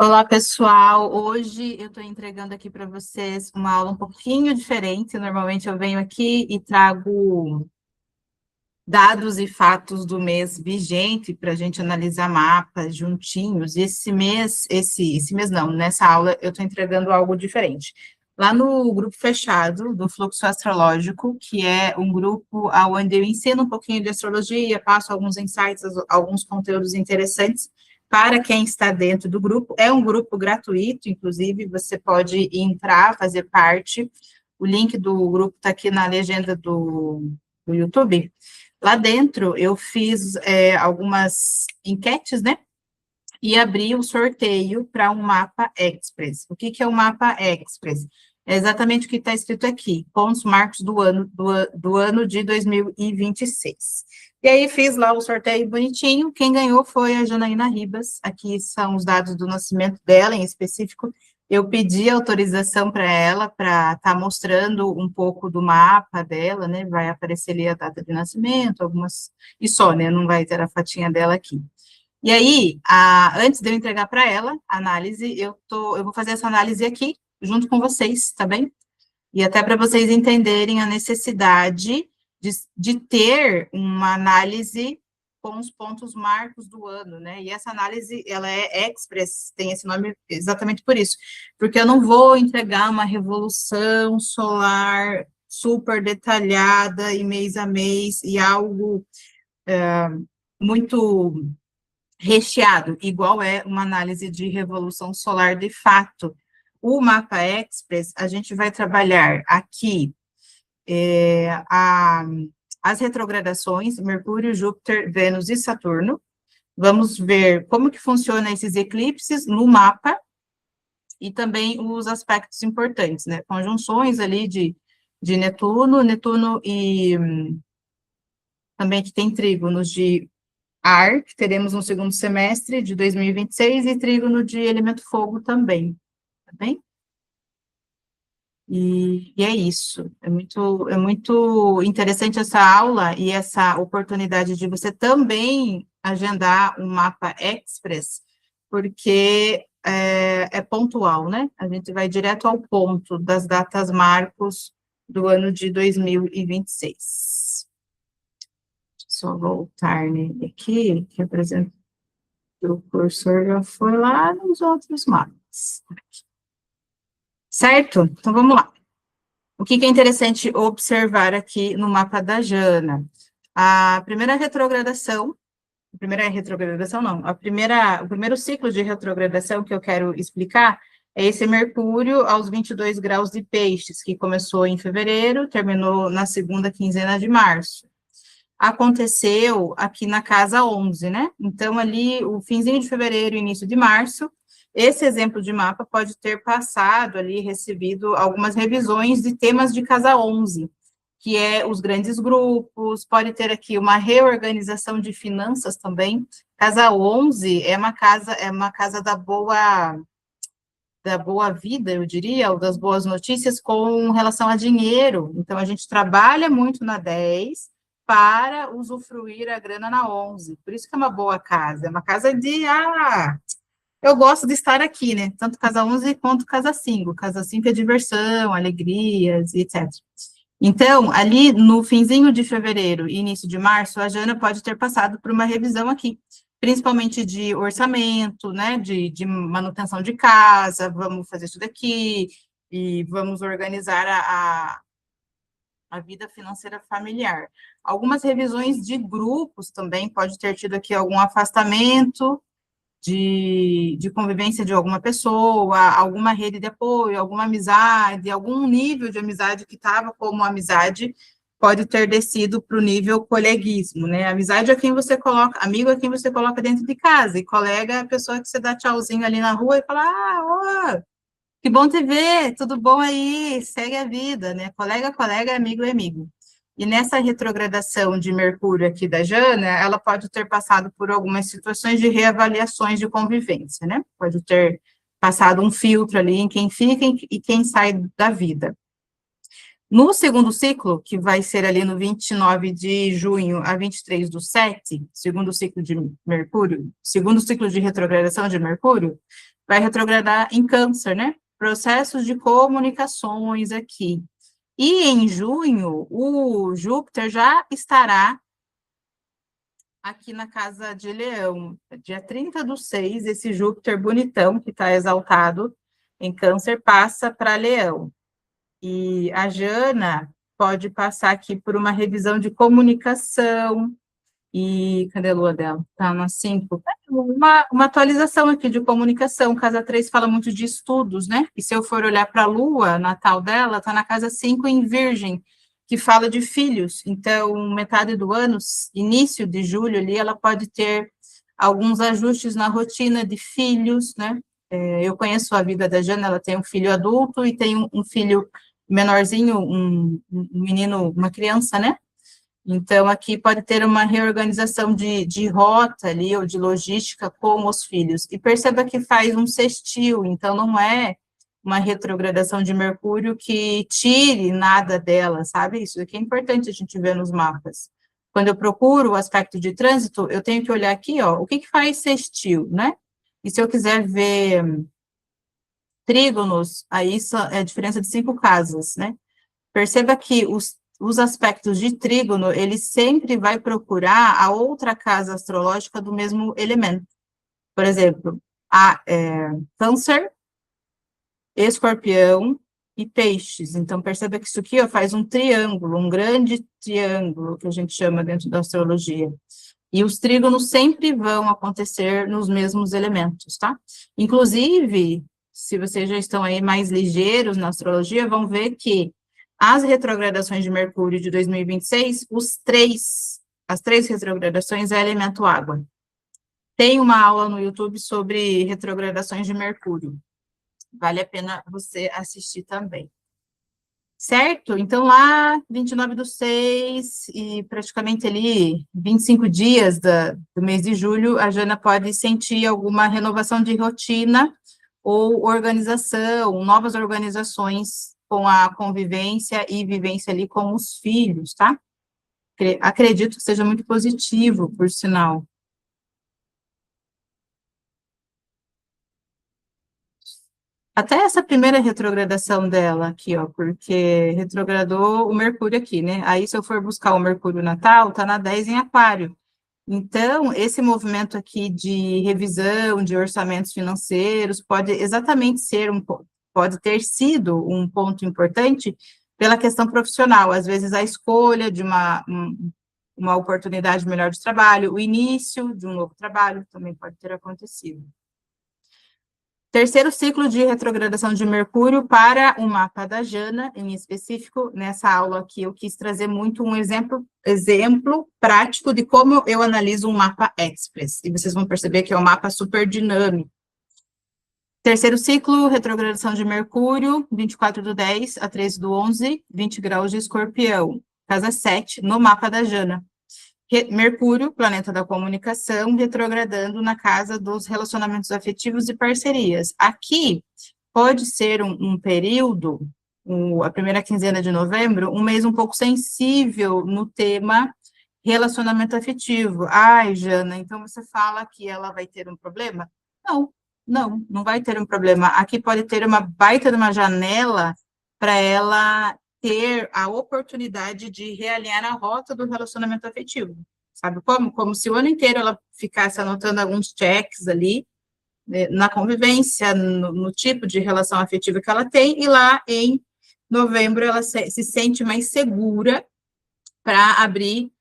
Olá, pessoal. Hoje eu estou entregando aqui para vocês uma aula um pouquinho diferente. Normalmente eu venho aqui e trago dados e fatos do mês vigente para a gente analisar mapas juntinhos. E esse mês não, nessa aula eu estou entregando algo diferente. Lá no grupo fechado do Fluxo Astrológico, que é um grupo onde eu ensino um pouquinho de astrologia, passo alguns insights, alguns conteúdos interessantes para quem está dentro do grupo. É um grupo gratuito, inclusive, você pode entrar, fazer parte. O link do grupo está aqui na legenda do YouTube. Lá dentro, eu fiz algumas enquetes, né? E abri o sorteio para um mapa Express. O que é o mapa Express? É exatamente o que está escrito aqui, pontos marcos do ano de 2026. E aí, fiz lá o sorteio bonitinho. Quem ganhou foi a Janaína Ribas. Aqui são os dados do nascimento dela, em específico. Eu pedi autorização para ela, para estar mostrando um pouco do mapa dela, né? Vai aparecer ali a data de nascimento, algumas. E só, né? Não vai ter a fatinha dela aqui. E aí, antes de eu entregar para ela a análise, eu vou fazer essa análise aqui, junto com vocês, tá bem? E até para vocês entenderem a necessidade de ter uma análise com os pontos marcos do ano, né? E essa análise, ela é Express, tem esse nome exatamente por isso, porque eu não vou entregar uma revolução solar super detalhada e mês a mês, e algo muito recheado, igual é uma análise de revolução solar de fato. O mapa Express, a gente vai trabalhar aqui as retrogradações, Mercúrio, Júpiter, Vênus e Saturno. Vamos ver como que funciona esses eclipses no mapa e também os aspectos importantes, né? Conjunções ali de Netuno e também que tem trígonos de ar, que teremos no segundo semestre de 2026, e trígono de elemento fogo também, tá bem? E é isso, é muito interessante essa aula e essa oportunidade de você também agendar um mapa Express, porque é pontual, né? A gente vai direto ao ponto das datas marcos do ano de 2026. Só voltar aqui, que apresenta o cursor já foi lá nos outros mapas. Certo? Então, vamos lá. O que é interessante observar aqui no mapa da Jana? A primeira retrogradação não, o primeiro ciclo de retrogradação que eu quero explicar é esse Mercúrio aos 22 graus de Peixes, que começou em fevereiro, terminou na segunda quinzena de março. Aconteceu aqui na casa 11, né? Então, ali, o finzinho de fevereiro, início de março, esse exemplo de mapa pode ter passado ali, recebido algumas revisões de temas de casa 11, que é os grandes grupos, pode ter aqui uma reorganização de finanças também. Casa 11 é uma casa da boa vida, eu diria, ou das boas notícias com relação a dinheiro. Então, a gente trabalha muito na 10 para usufruir a grana na 11. Por isso que é uma boa casa. É uma casa eu gosto de estar aqui, né? Tanto casa 11 quanto casa 5. Casa 5 é diversão, alegrias, etc. Então, ali no finzinho de fevereiro e início de março, a Jana pode ter passado por uma revisão aqui, principalmente de orçamento, né, de manutenção de casa, vamos fazer isso daqui, e vamos organizar a vida financeira familiar. Algumas revisões de grupos também, pode ter tido aqui algum afastamento de convivência de alguma pessoa, alguma rede de apoio, alguma amizade, algum nível de amizade que estava como amizade, pode ter descido para o nível coleguismo, né? Amizade é quem você coloca, amigo é quem você coloca dentro de casa, e colega é a pessoa que você dá tchauzinho ali na rua e fala, ó, que bom te ver, tudo bom aí, segue a vida, né? Colega, amigo é amigo. E nessa retrogradação de Mercúrio aqui da Jana, ela pode ter passado por algumas situações de reavaliações de convivência, né? Pode ter passado um filtro ali em quem fica e quem sai da vida. No segundo ciclo, que vai ser ali no 29 de junho a 23/7, segundo ciclo de Mercúrio, segundo ciclo de retrogradação de Mercúrio, vai retrogradar em Câncer, né? Processos de comunicações aqui. E em junho, o Júpiter já estará aqui na casa de Leão. Dia 30/6, esse Júpiter bonitão, que está exaltado em Câncer, passa para Leão. E a Jana pode passar aqui por uma revisão de comunicação. E cadê a lua dela? Tá na 5. Uma atualização aqui de comunicação. Casa 3 fala muito de estudos, né? E se eu for olhar para a lua natal dela, tá na casa 5 em Virgem, que fala de filhos. Então, metade do ano, início de julho ali, ela pode ter alguns ajustes na rotina de filhos, né? Eu conheço a vida da Jana, ela tem um filho adulto e tem um filho menorzinho, um menino, uma criança, né? Então, aqui pode ter uma reorganização de rota ali, ou de logística com os filhos. E perceba que faz um sextil, então não é uma retrogradação de Mercúrio que tire nada dela, sabe? Isso aqui é importante a gente ver nos mapas. Quando eu procuro o aspecto de trânsito, eu tenho que olhar aqui, ó, o que faz sextil, né? E se eu quiser ver trígonos, aí isso é a diferença de 5 casas, né? Perceba que os aspectos de trígono, ele sempre vai procurar a outra casa astrológica do mesmo elemento. Por exemplo, Câncer, Escorpião e Peixes. Então, perceba que isso aqui ó, faz um triângulo, um grande triângulo, que a gente chama dentro da astrologia. E os trígonos sempre vão acontecer nos mesmos elementos, tá? Inclusive, se vocês já estão aí mais ligeiros na astrologia, vão ver que as retrogradações de Mercúrio de 2026, as três retrogradações é elemento água. Tem uma aula no YouTube sobre retrogradações de Mercúrio. Vale a pena você assistir também. Certo? Então, lá, 29/6, e praticamente ali 25 dias do mês de julho, a Jana pode sentir alguma renovação de rotina ou organização, novas organizações com a convivência e vivência ali com os filhos, tá? Acredito que seja muito positivo, por sinal. Até essa primeira retrogradação dela aqui, ó, porque retrogradou o Mercúrio aqui, né? Aí, se eu for buscar o Mercúrio natal, tá na 10 em Aquário. Então, esse movimento aqui de revisão de orçamentos financeiros pode exatamente ser pode ter sido um ponto importante pela questão profissional. Às vezes, a escolha de uma oportunidade melhor de trabalho, o início de um novo trabalho também pode ter acontecido. Terceiro ciclo de retrogradação de Mercúrio para o mapa da Jana, em específico, nessa aula aqui eu quis trazer muito um exemplo prático de como eu analiso um mapa express, e vocês vão perceber que é um mapa super dinâmico. Terceiro ciclo, retrogradação de Mercúrio, 24/10 a 13/11, 20 graus de Escorpião, casa 7, no mapa da Jana. Mercúrio, planeta da comunicação, retrogradando na casa dos relacionamentos afetivos e parcerias. Aqui pode ser um período, a primeira quinzena de novembro, um mês um pouco sensível no tema relacionamento afetivo. Ai, Jana, então você fala que ela vai ter um problema? Não vai ter um problema. Aqui pode ter uma baita de uma janela para ela ter a oportunidade de realinhar a rota do relacionamento afetivo. Sabe como? Como se o ano inteiro ela ficasse anotando alguns checks ali, né, na convivência, no tipo de relação afetiva que ela tem, e lá em novembro ela se sente mais segura para abrir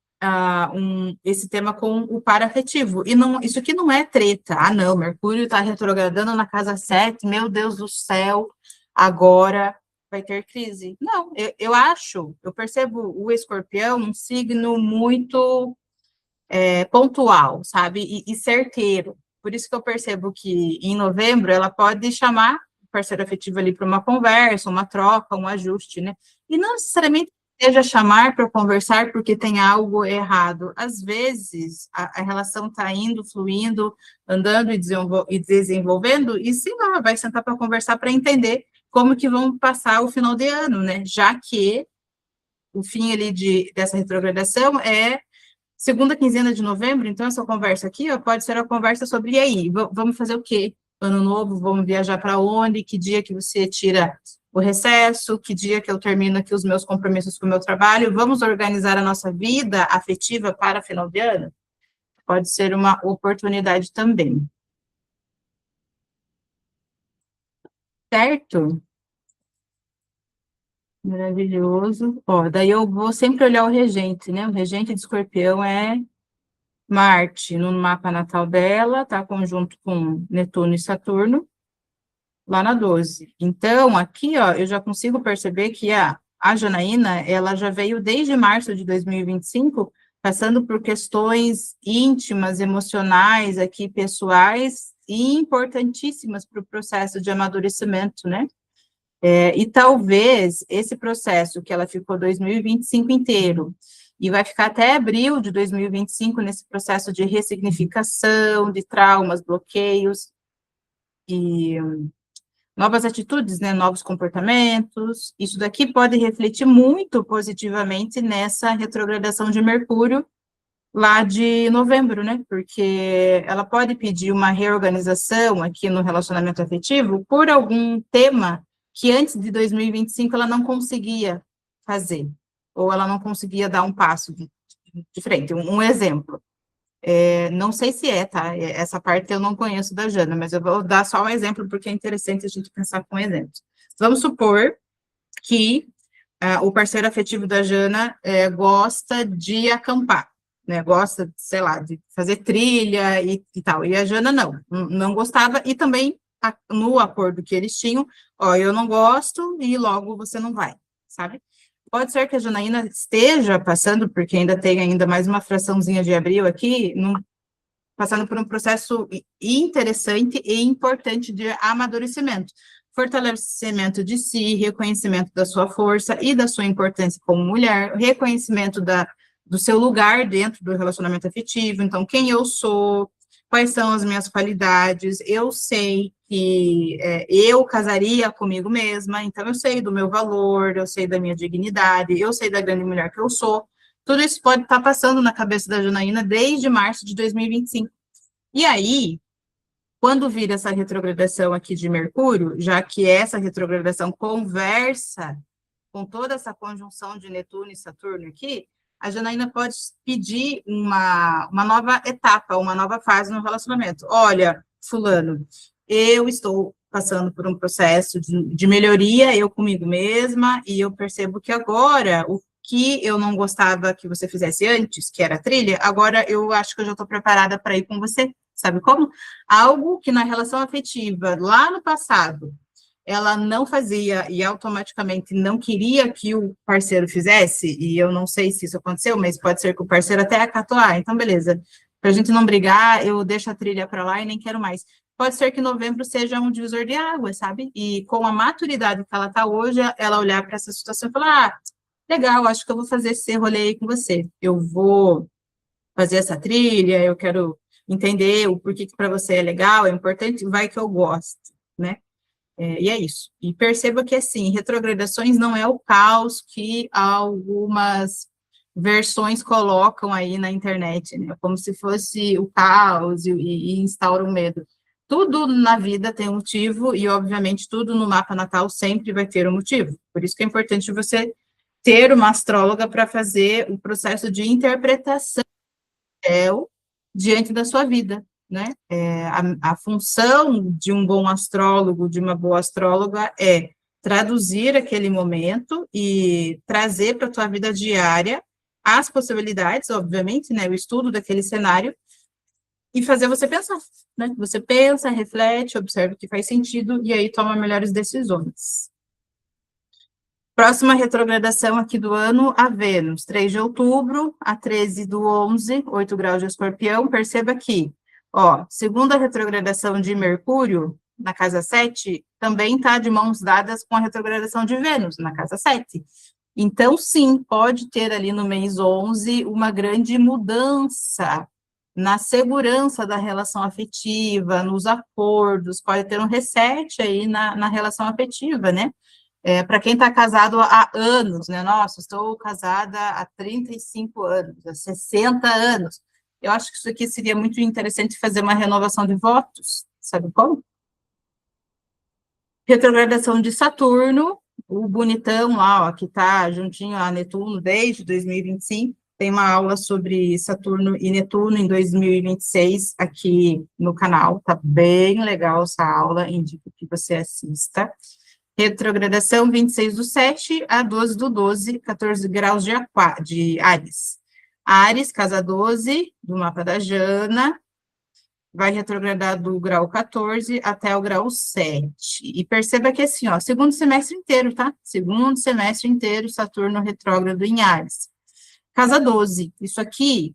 esse tema com o parafetivo. E não, isso aqui não é treta. Não, Mercúrio está retrogradando na casa 7, meu Deus do céu, agora vai ter crise. Não, eu percebo o Escorpião um signo muito pontual, sabe, e certeiro. Por isso que eu percebo que em novembro ela pode chamar o parceiro afetivo ali para uma conversa, uma troca, um ajuste, né? E não necessariamente seja chamar para conversar porque tem algo errado. Às vezes, a relação está indo, fluindo, andando e desenvolvendo, e sim, lá, vai sentar para conversar para entender como que vão passar o final de ano, né? Já que o fim ali dessa retrogradação é segunda quinzena de novembro, então essa conversa aqui ó, pode ser a conversa sobre, e aí, vamos fazer o quê? ano novo, vamos viajar para onde, que dia que você tira o recesso, que dia que eu termino aqui os meus compromissos com o meu trabalho, vamos organizar a nossa vida afetiva para final de ano? Pode ser uma oportunidade também. Certo? Maravilhoso. Ó, daí eu vou sempre olhar o regente, né? O regente de Escorpião é Marte, no mapa natal dela, tá conjunto com Netuno e Saturno, lá na 12. Então, aqui, ó, eu já consigo perceber que a Janaína, ela já veio desde março de 2025, passando por questões íntimas, emocionais, aqui, pessoais, e importantíssimas para o processo de amadurecimento, né? E talvez esse processo que ela ficou 2025 inteiro, e vai ficar até abril de 2025 nesse processo de ressignificação, de traumas, bloqueios, e novas atitudes, né, novos comportamentos, isso daqui pode refletir muito positivamente nessa retrogradação de Mercúrio, lá de novembro, né, porque ela pode pedir uma reorganização aqui no relacionamento afetivo por algum tema que antes de 2025 ela não conseguia fazer, ou ela não conseguia dar um passo de frente. Um exemplo, não sei se tá? Essa parte eu não conheço da Jana, mas eu vou dar só um exemplo, porque é interessante a gente pensar com exemplos. Vamos supor que o parceiro afetivo da Jana gosta de acampar, né? Gosta, sei lá, de fazer trilha e tal. E a Jana não gostava, e também no acordo que eles tinham, ó, eu não gosto e logo você não vai, sabe? Pode ser que a Janaína esteja passando, porque ainda tem ainda mais uma fraçãozinha de abril aqui, passando por um processo interessante e importante de amadurecimento, fortalecimento de si, reconhecimento da sua força e da sua importância como mulher, reconhecimento do seu lugar dentro do relacionamento afetivo, então, quem eu sou, quais são as minhas qualidades, eu sei que eu casaria comigo mesma, então eu sei do meu valor, eu sei da minha dignidade, eu sei da grande mulher que eu sou. Tudo isso pode estar passando na cabeça da Janaína desde março de 2025. E aí, quando vira essa retrogradação aqui de Mercúrio, já que essa retrogradação conversa com toda essa conjunção de Netuno e Saturno aqui, a Janaína pode pedir uma nova etapa, uma nova fase no relacionamento. Olha, fulano, eu estou passando por um processo de melhoria, eu comigo mesma, e eu percebo que agora o que eu não gostava que você fizesse antes, que era a trilha, agora eu acho que eu já estou preparada para ir com você. Sabe como? Algo que na relação afetiva, lá no passado, ela não fazia e automaticamente não queria que o parceiro fizesse, e eu não sei se isso aconteceu, mas pode ser que o parceiro até acatou, então beleza, para a gente não brigar, eu deixo a trilha para lá e nem quero mais. Pode ser que novembro seja um divisor de águas, sabe? E com a maturidade que ela está hoje, ela olhar para essa situação e falar, legal, acho que eu vou fazer esse rolê aí com você, eu vou fazer essa trilha, eu quero entender o porquê que para você é legal, é importante, vai que eu gosto, né? E é isso. E perceba que, assim, retrogradações não é o caos que algumas versões colocam aí na internet, né? Como se fosse o caos e instaura o medo. Tudo na vida tem um motivo e, obviamente, tudo no mapa natal sempre vai ter um motivo. Por isso que é importante você ter uma astróloga para fazer o processo de interpretação diante da sua vida, né? A função de um bom astrólogo, de uma boa astróloga, é traduzir aquele momento e trazer para a tua vida diária as possibilidades, obviamente, né? O estudo daquele cenário e fazer você pensar, né? Você pensa, reflete, observa o que faz sentido e aí toma melhores decisões. Próxima retrogradação aqui do ano, a Vênus, 3 de outubro a 13 do 11, 8 graus de Escorpião. Perceba aqui, ó, segunda retrogradação de Mercúrio, na casa 7, também está de mãos dadas com a retrogradação de Vênus, na casa 7. Então, sim, pode ter ali no mês 11 uma grande mudança na segurança da relação afetiva, nos acordos, pode ter um reset aí na relação afetiva, né? Para quem está casado há anos, né? Nossa, estou casada há 35 anos, há 60 anos. Eu acho que isso aqui seria muito interessante fazer uma renovação de votos, sabe como? Retrogradação de Saturno, o bonitão lá, ó, que está juntinho a Netuno desde 2025, tem uma aula sobre Saturno e Netuno em 2026 aqui no canal, tá bem legal essa aula, indico que você assista. Retrogradação 26/7 a 12/12, 14 graus de Áries. Áries, casa 12, do mapa da Jana, vai retrogradar do grau 14 até o grau 7. E perceba que assim, ó, segundo semestre inteiro, tá? Segundo semestre inteiro, Saturno retrógrado em Áries. Casa 12, isso aqui,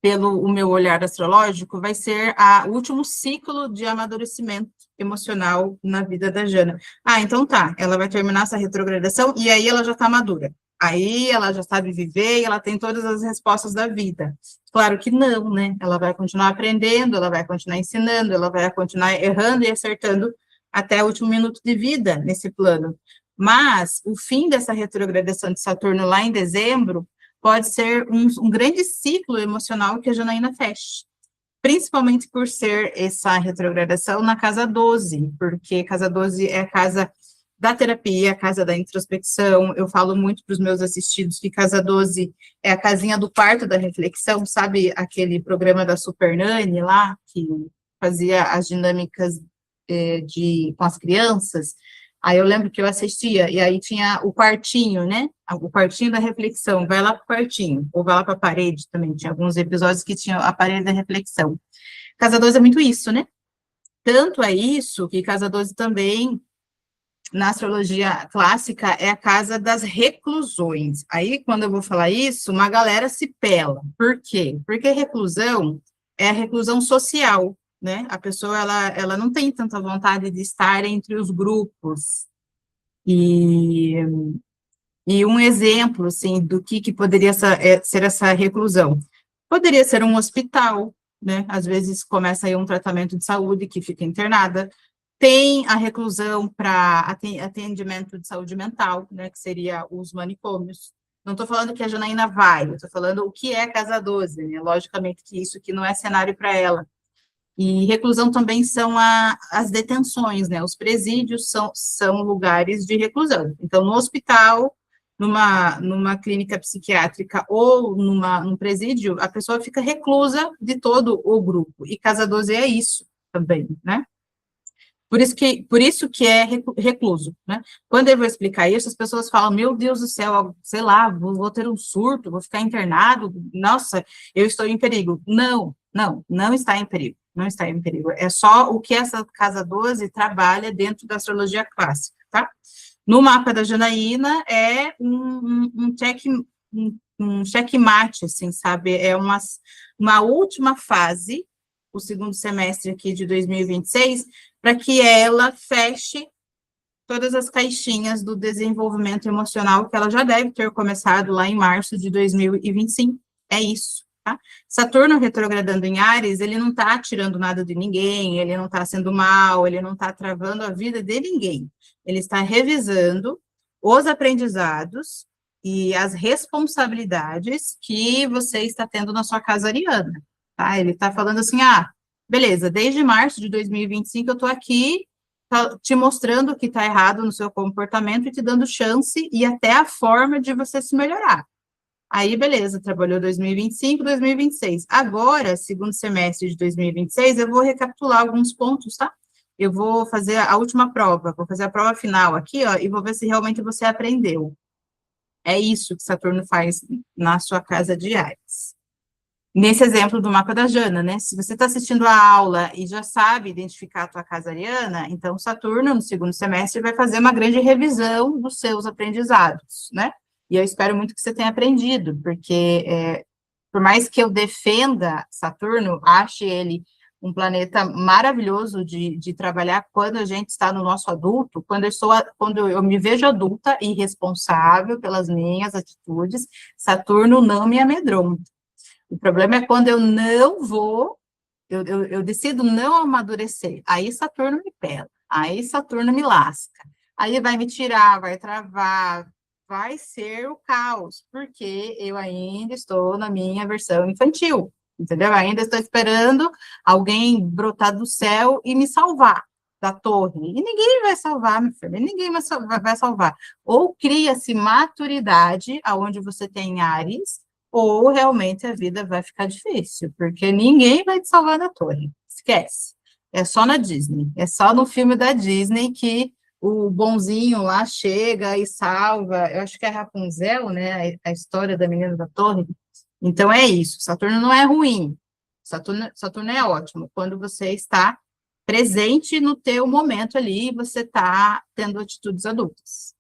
pelo o meu olhar astrológico, vai ser o último ciclo de amadurecimento emocional na vida da Jana. Ah, então tá, ela vai terminar essa retrogradação e aí ela já tá madura. Aí ela já sabe viver e ela tem todas as respostas da vida. Claro que não, né? Ela vai continuar aprendendo, ela vai continuar ensinando, ela vai continuar errando e acertando até o último minuto de vida nesse plano. Mas o fim dessa retrogradação de Saturno lá em dezembro pode ser um grande ciclo emocional que a Janaína feche, principalmente por ser essa retrogradação na casa 12, porque casa 12 é a casa da terapia, a casa da introspecção. Eu falo muito para os meus assistidos que casa 12 é a casinha do quarto da reflexão, sabe aquele programa da Super Nani lá, que fazia as dinâmicas com as crianças? Aí eu lembro que eu assistia, e aí tinha o quartinho, né? O quartinho da reflexão, vai lá para o quartinho, ou vai lá para a parede também, tinha alguns episódios que tinham a parede da reflexão. Casa 12 é muito isso, né? Tanto é isso que Casa 12 também, na astrologia clássica, é a casa das reclusões. Aí, quando eu vou falar isso, uma galera se pela. Por quê? Porque reclusão é a reclusão social, né? A pessoa, ela não tem tanta vontade de estar entre os grupos. E um exemplo, assim, do que poderia ser essa reclusão. Poderia ser um hospital, né? Às vezes começa aí um tratamento de saúde que fica internada. Tem a reclusão para atendimento de saúde mental, né? Que seria os manicômios. Não estou falando que a Janaína vai, eu estou falando o que é Casa 12, né? Logicamente que isso aqui não é cenário para ela. E reclusão também são as detenções, né? Os presídios são lugares de reclusão. Então, no hospital, numa clínica psiquiátrica ou num presídio, a pessoa fica reclusa de todo o grupo. E Casa 12 é isso também, né? Por isso que é recluso, né? Quando eu vou explicar isso, as pessoas falam, meu Deus do céu, sei lá, vou ter um surto, vou ficar internado, nossa, eu estou em perigo. Não está em perigo, não está em perigo. É só o que essa casa 12 trabalha dentro da astrologia clássica, tá? No mapa da Janaína é um checkmate, assim, sabe? É uma última fase, o segundo semestre aqui de 2026, para que ela feche todas as caixinhas do desenvolvimento emocional que ela já deve ter começado lá em março de 2025. É isso, tá? Saturno retrogradando em Áries, ele não está tirando nada de ninguém, ele não está sendo mal, ele não está travando a vida de ninguém. Ele está revisando os aprendizados e as responsabilidades que você está tendo na sua casa ariana, tá? Ele está falando assim, beleza, desde março de 2025 eu estou aqui te mostrando o que está errado no seu comportamento e te dando chance e até a forma de você se melhorar. Aí, beleza, trabalhou 2025, 2026. Agora, segundo semestre de 2026, eu vou recapitular alguns pontos, tá? Eu vou fazer a última prova, vou fazer a prova final aqui, ó, e vou ver se realmente você aprendeu. É isso que Saturno faz na sua casa de Áries. Nesse exemplo do mapa da Jana, né? Se você está assistindo a aula e já sabe identificar a tua casa ariana, então Saturno, no segundo semestre, vai fazer uma grande revisão dos seus aprendizados, né? E eu espero muito que você tenha aprendido, porque por mais que eu defenda Saturno, ache ele um planeta maravilhoso de trabalhar quando a gente está no nosso adulto, quando eu me vejo adulta e responsável pelas minhas atitudes, Saturno não me amedronta. O problema é quando eu não vou, eu decido não amadurecer. Aí Saturno me pela, aí Saturno me lasca. Aí vai me tirar, vai travar, vai ser o caos, porque eu ainda estou na minha versão infantil, entendeu? Eu ainda estou esperando alguém brotar do céu e me salvar. da torre, e ninguém vai salvar, meu filho, ninguém vai salvar. Ou cria-se maturidade, aonde você tem Áries, ou realmente a vida vai ficar difícil, porque ninguém vai te salvar da torre, esquece. É só na Disney, é só no filme da Disney que o bonzinho lá chega e salva, eu acho que é Rapunzel, né, a história da menina da torre. Então é isso, Saturno não é ruim, Saturno é ótimo, quando você está presente no teu momento ali, você está tendo atitudes adultas.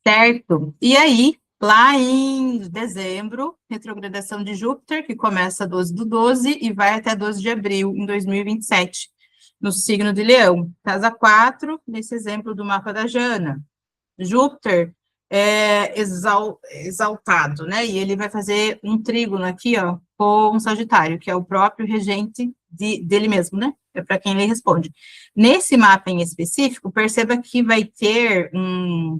Certo? E aí, lá em dezembro, retrogradação de Júpiter, que começa 12/12 e vai até 12 de abril, em 2027, no signo de Leão. Casa 4, nesse exemplo do mapa da Jana. Júpiter é exaltado, né? E ele vai fazer um trígono aqui, ó, com Sagitário, que é o próprio regente dele mesmo, né? É para quem ele responde. Nesse mapa em específico, perceba que vai ter um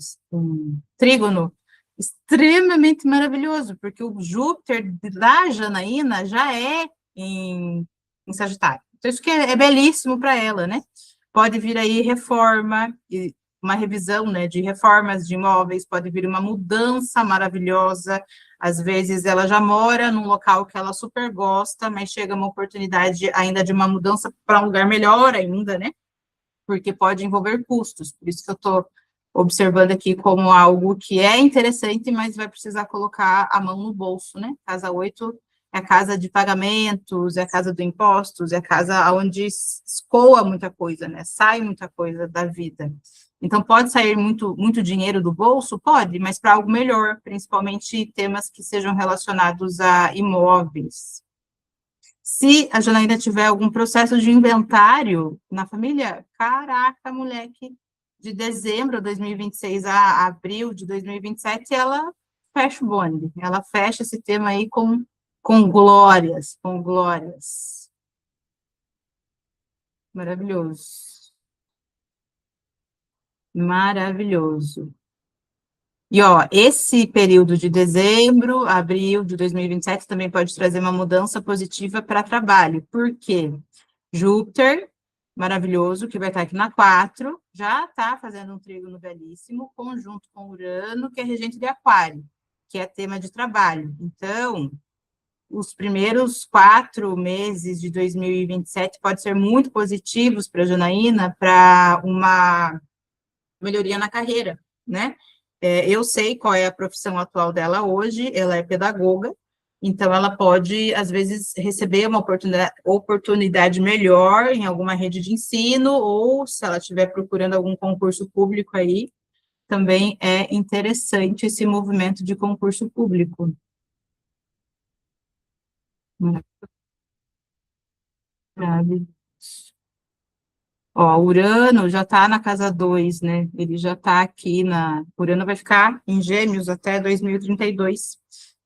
trígono extremamente maravilhoso, porque o Júpiter da Janaína já é em Sagitário. Então, isso que é belíssimo para ela, né? Pode vir aí reforma, uma revisão, né, de reformas de imóveis, pode vir uma mudança maravilhosa, às vezes ela já mora num local que ela super gosta, mas chega uma oportunidade ainda de uma mudança para um lugar melhor ainda, né, porque pode envolver custos, por isso que eu estou observando aqui como algo que é interessante, mas vai precisar colocar a mão no bolso, né, casa 8 é a casa de pagamentos, é a casa de impostos, é a casa onde escoa muita coisa, né, sai muita coisa da vida. Então, pode sair muito dinheiro do bolso? Pode, mas para algo melhor, principalmente temas que sejam relacionados a imóveis. Se a Janaína tiver algum processo de inventário na família, caraca, moleque, de dezembro de 2026 a abril de 2027, ela fecha o bonde, ela fecha esse tema aí com glórias, com glórias. Maravilhoso. Maravilhoso. E, ó, esse período de dezembro, abril de 2027 também pode trazer uma mudança positiva para trabalho. Por quê? Júpiter, maravilhoso, que vai estar aqui na 4, já está fazendo um trígono belíssimo, conjunto com Urano, que é regente de Aquário, que é tema de trabalho. Então, os primeiros 4 meses de 2027 podem ser muito positivos para a Janaína, para uma melhoria na carreira, né? Eu sei qual é a profissão atual dela hoje, ela é pedagoga, então ela pode, às vezes, receber uma oportunidade melhor em alguma rede de ensino, ou se ela estiver procurando algum concurso público aí, também é interessante esse movimento de concurso público. Sabe? Ó, Urano já está na casa 2, né? Ele já está aqui na. Urano vai ficar em Gêmeos até 2032.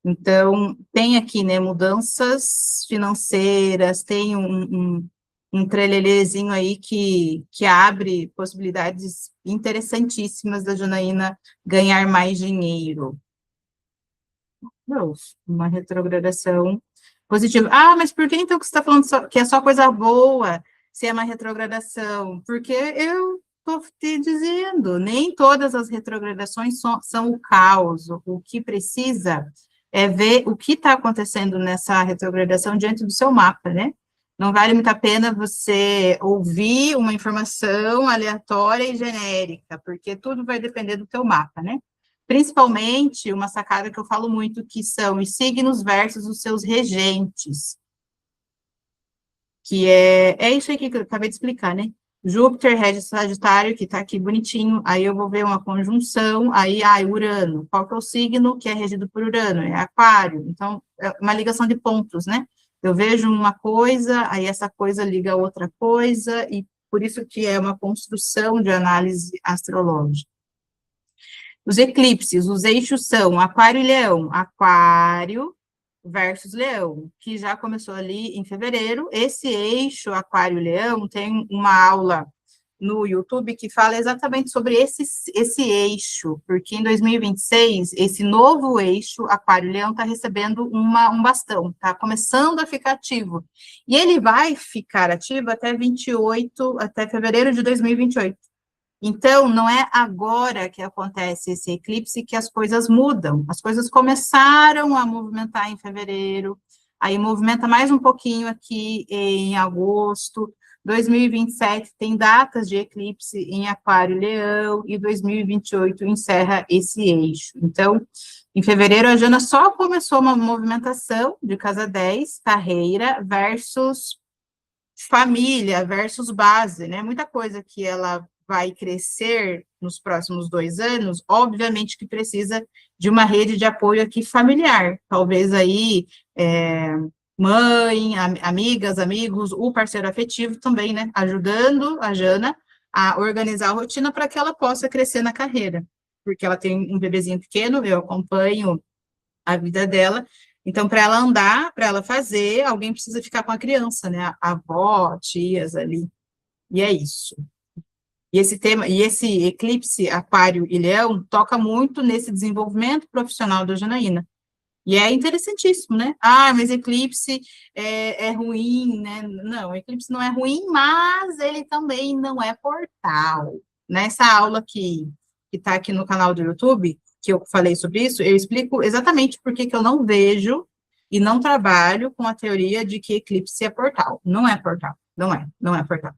Então, tem aqui, né, mudanças financeiras, tem um trelelêzinho aí que abre possibilidades interessantíssimas da Janaína ganhar mais dinheiro. Uma retrogradação positiva. Ah, mas por que então que você está falando que é só coisa boa, se é uma retrogradação? Porque eu estou te dizendo, nem todas as retrogradações são o caos. O que precisa é ver o que está acontecendo nessa retrogradação diante do seu mapa, né? Não vale muito a pena você ouvir uma informação aleatória e genérica, porque tudo vai depender do teu mapa, né? Principalmente, uma sacada que eu falo muito, que são os signos versus os seus regentes, que é isso aqui que eu acabei de explicar, né? Júpiter rege Sagitário, que está aqui bonitinho, aí eu vou ver uma conjunção, aí, Urano, qual que é o signo que é regido por Urano? É Aquário, então, é uma ligação de pontos, né? Eu vejo uma coisa, aí essa coisa liga a outra coisa, e por isso que é uma construção de análise astrológica. Os eclipses, os eixos são Aquário e Leão. Aquário versus Leão, que já começou ali em fevereiro. Esse eixo Aquário-Leão tem uma aula no YouTube que fala exatamente sobre esse eixo, porque em 2026, esse novo eixo, Aquário-Leão, está recebendo um bastão, está começando a ficar ativo. E ele vai ficar ativo até fevereiro de 2028. Então, não é agora que acontece esse eclipse que as coisas mudam. As coisas começaram a movimentar em fevereiro, aí movimenta mais um pouquinho aqui em agosto. 2027 tem datas de eclipse em Aquário e Leão, e 2028 encerra esse eixo. Então, em fevereiro, a Jana só começou uma movimentação de casa 10, carreira, versus família, versus base, né? Muita coisa que ela vai crescer nos próximos 2 anos, obviamente que precisa de uma rede de apoio aqui familiar, talvez aí mãe, amigas, amigos, o parceiro afetivo também, né, ajudando a Jana a organizar a rotina para que ela possa crescer na carreira, porque ela tem um bebezinho pequeno, eu acompanho a vida dela, então, para ela andar, para ela fazer, alguém precisa ficar com a criança, né, a avó, tias ali, e é isso. E esse eclipse Aquário e Leão toca muito nesse desenvolvimento profissional da Janaína. E é interessantíssimo, né? Ah, mas eclipse é ruim, né? Não, eclipse não é ruim, mas ele também não é portal. Nessa aula que está aqui no canal do YouTube, que eu falei sobre isso, eu explico exatamente por que eu não vejo e não trabalho com a teoria de que eclipse é portal. Não é portal, não é portal.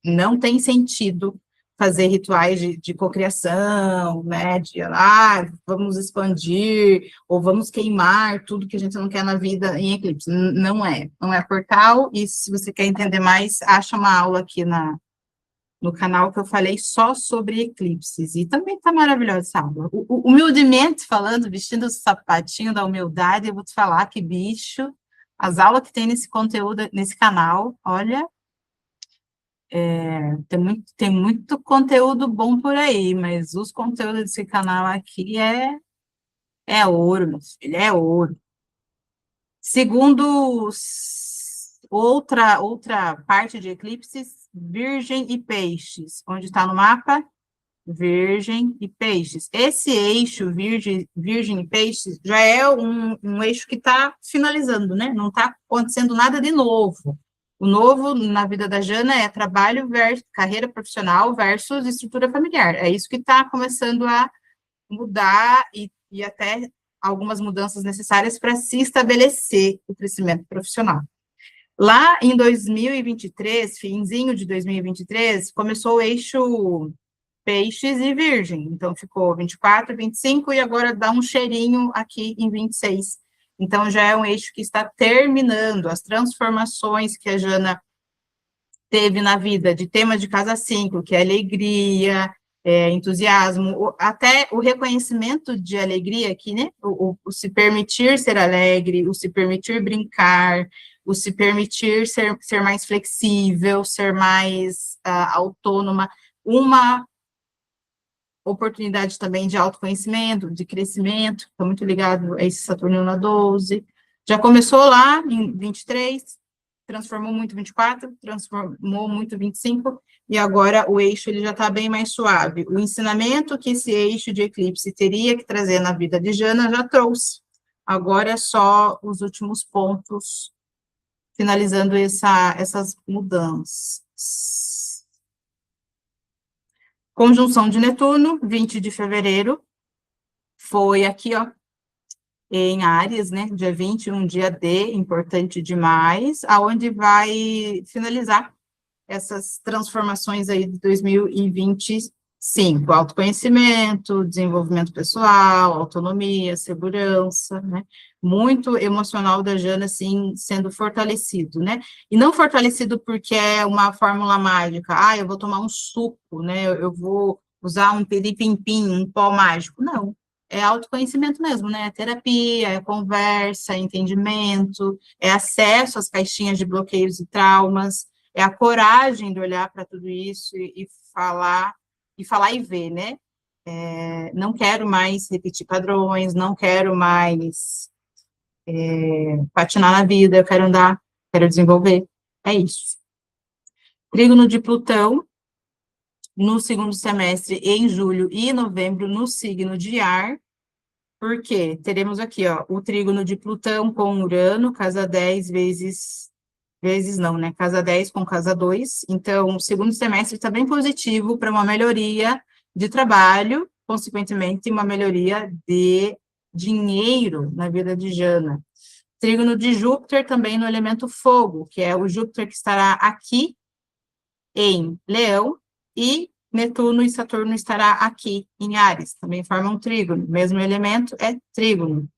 Não tem sentido fazer rituais de cocriação, né, vamos expandir, ou vamos queimar tudo que a gente não quer na vida em eclipse. Não é portal, e se você quer entender mais, acha uma aula aqui no canal que eu falei só sobre eclipses, e também tá maravilhosa essa aula. Humildemente falando, vestindo o sapatinho da humildade, eu vou te falar que, bicho, as aulas que tem nesse conteúdo, nesse canal, olha, tem muito conteúdo bom por aí, mas os conteúdos desse canal aqui é ouro, meu filho, é ouro. Segundo outra parte de eclipses, Virgem e Peixes, onde está no mapa, Virgem e Peixes. Esse eixo, Virgem e Peixes, já é um eixo que está finalizando, né? Não está acontecendo nada de novo. O novo na vida da Jana é trabalho versus carreira profissional versus estrutura familiar. É isso que está começando a mudar e até algumas mudanças necessárias para se estabelecer o crescimento profissional. Lá em 2023, finzinho de 2023, começou o eixo Peixes e Virgem, então ficou 24, 25 e agora dá um cheirinho aqui em 26. Então já é um eixo que está terminando as transformações que a Jana teve na vida, de tema de casa 5, que é alegria, entusiasmo, até o reconhecimento de alegria aqui, né? O se permitir ser alegre, o se permitir brincar, o se permitir ser mais flexível, ser mais autônoma, uma oportunidade também de autoconhecimento, de crescimento, está muito ligado a esse Saturno na 12. Já começou lá em 23, transformou muito 24, transformou muito 25, e agora o eixo ele já está bem mais suave. O ensinamento que esse eixo de eclipse teria que trazer na vida de Jana já trouxe. Agora é só os últimos pontos, finalizando essas mudanças. Conjunção de Netuno, 20 de fevereiro, foi aqui, ó, em Áries, né, dia 20, um dia D, importante demais, aonde vai finalizar essas transformações aí de 2025, autoconhecimento, desenvolvimento pessoal, autonomia, segurança, né, muito emocional da Jana, assim, sendo fortalecido, né, e não fortalecido porque é uma fórmula mágica, eu vou tomar um suco, né, eu vou usar um piripimpim, um pó mágico, não, é autoconhecimento mesmo, né, é terapia, é conversa, é entendimento, é acesso às caixinhas de bloqueios e traumas, é a coragem de olhar para tudo isso e falar e ver, né? Não quero mais repetir padrões, não quero mais patinar na vida, eu quero andar, quero desenvolver, é isso. Trígono de Plutão, no segundo semestre, em julho e novembro, no signo de Ar, porque teremos aqui, ó, o trígono de Plutão com Urano, casa 10 vezes não, né? Casa 10 com casa 2. Então, o segundo semestre está bem positivo para uma melhoria de trabalho, consequentemente, uma melhoria de dinheiro na vida de Jana. Trígono de Júpiter também no elemento fogo, que é o Júpiter que estará aqui em Leão, e Netuno e Saturno estará aqui em Áries, também formam um trígono, mesmo elemento é trígono.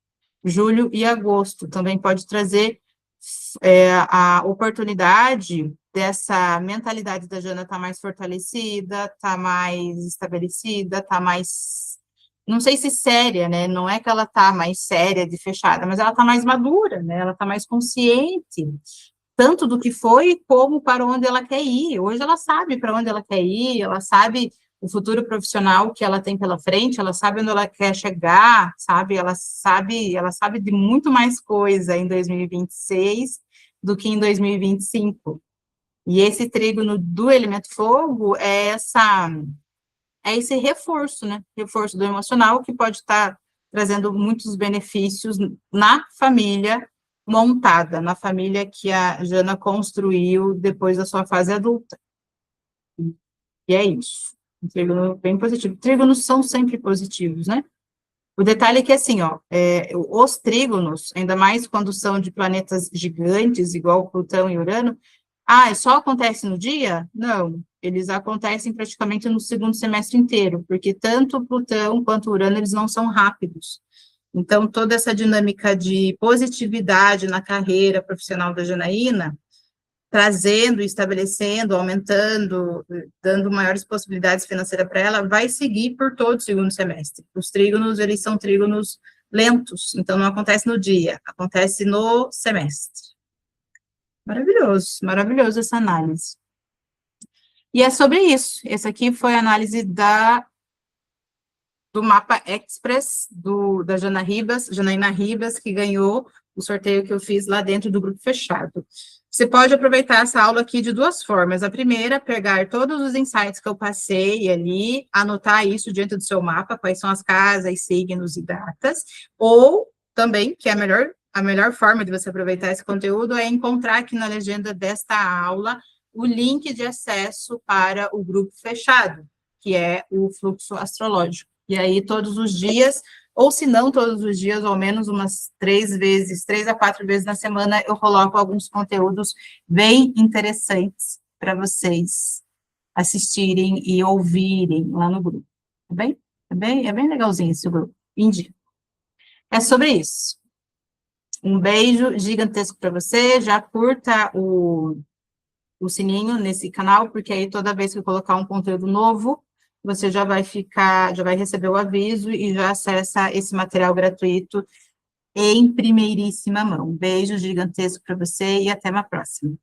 Julho e agosto também pode trazer a oportunidade dessa mentalidade da Jana estar mais fortalecida, estar mais estabelecida, estar mais, não sei se séria, né? Não é que ela está mais séria, de fechada, mas ela está mais madura, né? Ela está mais consciente, tanto do que foi, como para onde ela quer ir. Hoje ela sabe para onde ela quer ir, ela sabe o futuro profissional que ela tem pela frente, ela sabe onde ela quer chegar, sabe? Ela sabe de muito mais coisa em 2026 do que em 2025. E esse trígono do elemento fogo é esse reforço, né? Reforço do emocional que pode estar trazendo muitos benefícios na família montada, na família que a Jana construiu depois da sua fase adulta. E é isso. Um trígono bem positivo. Trígonos são sempre positivos, né? O detalhe é que, assim, ó, os trígonos, ainda mais quando são de planetas gigantes, igual Plutão e Urano, só acontece no dia? Não, eles acontecem praticamente no segundo semestre inteiro, porque tanto Plutão quanto Urano, eles não são rápidos. Então, toda essa dinâmica de positividade na carreira profissional da Janaína, trazendo, estabelecendo, aumentando, dando maiores possibilidades financeiras para ela, vai seguir por todo o segundo semestre. Os trígonos, eles são trígonos lentos, então não acontece no dia, acontece no semestre. Maravilhoso, maravilhoso essa análise. E é sobre isso. Essa aqui foi a análise do mapa Express da Janaína Ribas, que ganhou o sorteio que eu fiz lá dentro do grupo fechado. Você pode aproveitar essa aula aqui de duas formas. A primeira, pegar todos os insights que eu passei ali, anotar isso diante do seu mapa, quais são as casas, signos e datas, ou também, que é a melhor forma de você aproveitar esse conteúdo é encontrar aqui na legenda desta aula o link de acesso para o grupo fechado, que é o fluxo astrológico. E aí, todos os dias, ou se não todos os dias, ou ao menos umas 3 a 4 vezes na semana, eu coloco alguns conteúdos bem interessantes para vocês assistirem e ouvirem lá no grupo. Tá bem? É bem legalzinho esse grupo. Indico. É sobre isso. Um beijo gigantesco para você. Já curta o sininho nesse canal, porque aí toda vez que eu colocar um conteúdo novo, você já vai receber o aviso e já acessa esse material gratuito em primeiríssima mão. Um beijo gigantesco para você e até uma próxima.